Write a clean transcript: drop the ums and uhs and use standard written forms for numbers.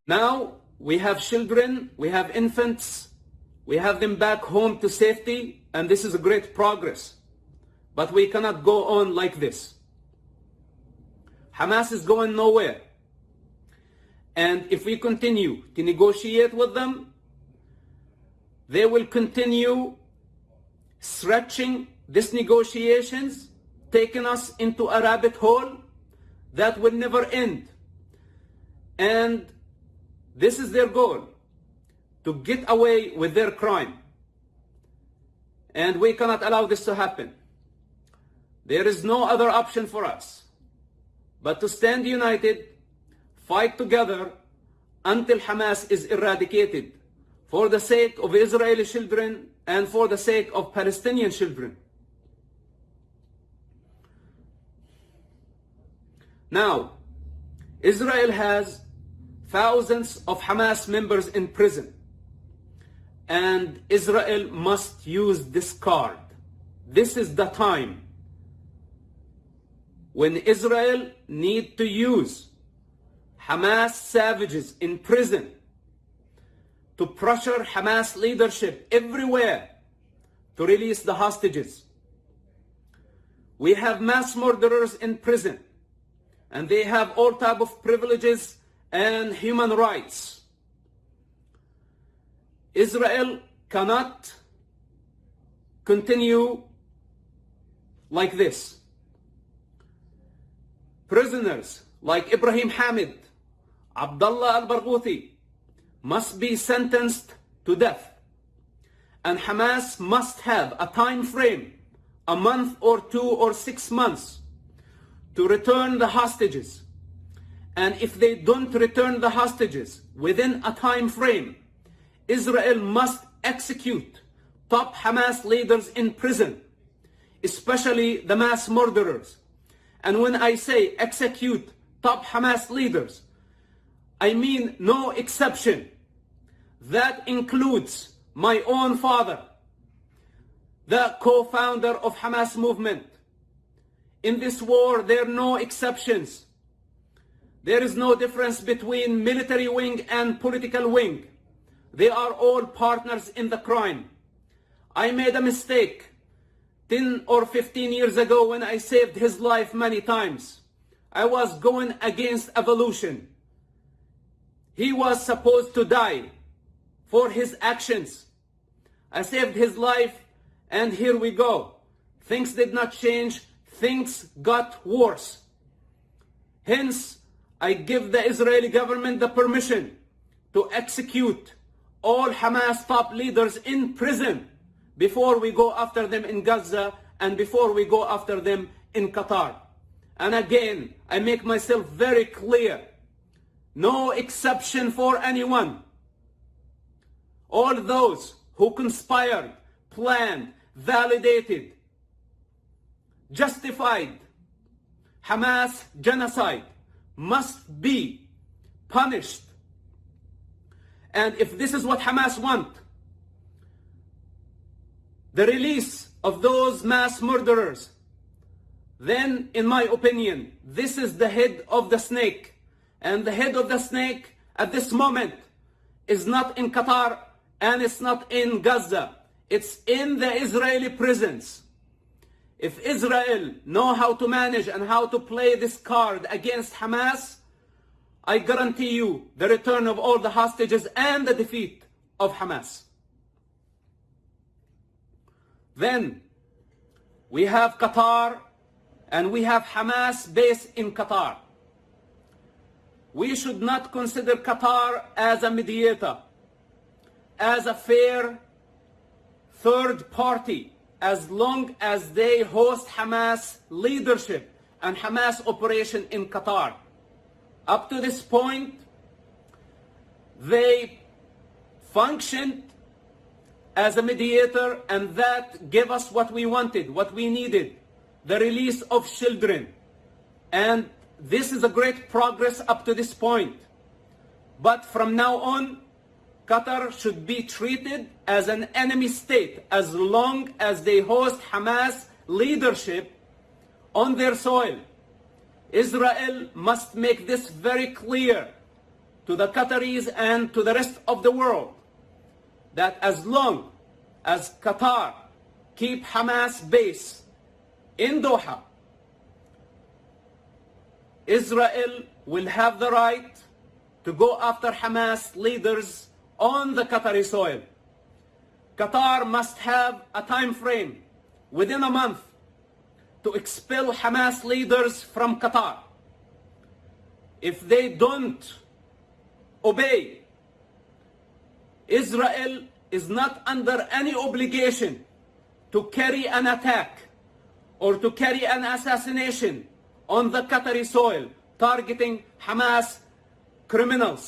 Now we have children, we have infants, we have them back home to safety, and this is a great progress. But we cannot go on like this. Hamas is going nowhere. And if we continue to negotiate with them, they will continue stretching these negotiations, taking us into a rabbit hole that will never end. And this is their goal, to get away with their crime. And we cannot allow this to happen. There is no other option for us but to stand united, fight together until Hamas is eradicated, for the sake of Israeli children and for the sake of Palestinian children. Now, Israel has thousands of Hamas members in prison, and Israel must use this card. This is the time when Israel needs to use Hamas savages in prison to pressure Hamas leadership everywhere to release the hostages. We have mass murderers in prison, and they have all type of privileges and human rights. Israel cannot continue like this. Prisoners like Ibrahim Hamid, Abdullah al-Barghouthi must be sentenced to death. And Hamas must have a time frame, a month or 2 or 6 months, to return the hostages. And if they don't return the hostages within a time frame, Israel must execute top Hamas leaders in prison, especially the mass murderers. And when I say execute top Hamas leaders, I mean no exception. That includes my own father, the co-founder of Hamas movement. In this war, there are no exceptions. There is no difference between military wing and political wing. They are all partners in the crime. I made a mistake 10 or 15 years ago when I saved his life many times. I was going against evolution. He was supposed to die for his actions. I saved his life, and here we go. Things did not change. Things got worse. Hence, I give the Israeli government the permission to execute all Hamas top leaders in prison before we go after them in Gaza and before we go after them in Qatar. And again, I make myself very clear. No exception for anyone. All those who conspired, planned, validated, justified Hamas genocide must be punished. And if this is what Hamas want, the release of those mass murderers, then in my opinion, this is the head of the snake. And the head of the snake at this moment is not in Qatar and it's not in Gaza. It's in the Israeli prisons. If Israel know how to manage and how to play this card against Hamas, I guarantee you the return of all the hostages and the defeat of Hamas. Then we have Qatar and we have Hamas based in Qatar. We should not consider Qatar as a mediator, as a fair third party, as long as they host Hamas leadership and Hamas operation in Qatar. Up to this point, they functioned as a mediator, and that gave us what we wanted, what we needed, the release of children. And this is a great progress up to this point. But from now on, Qatar should be treated as an enemy state as long as they host Hamas leadership on their soil. Israel must make this very clear. to the Qataris and to the rest of the world that as long as Qatar keep Hamas base in Doha, Israel will have the right to go after Hamas leaders on the Qatari soil. Qatar must have a time frame within a month to expel Hamas leaders from Qatar. If they don't obey, Israel is not under any obligation to carry an attack or to carry an assassination on the Qatari soil targeting Hamas criminals.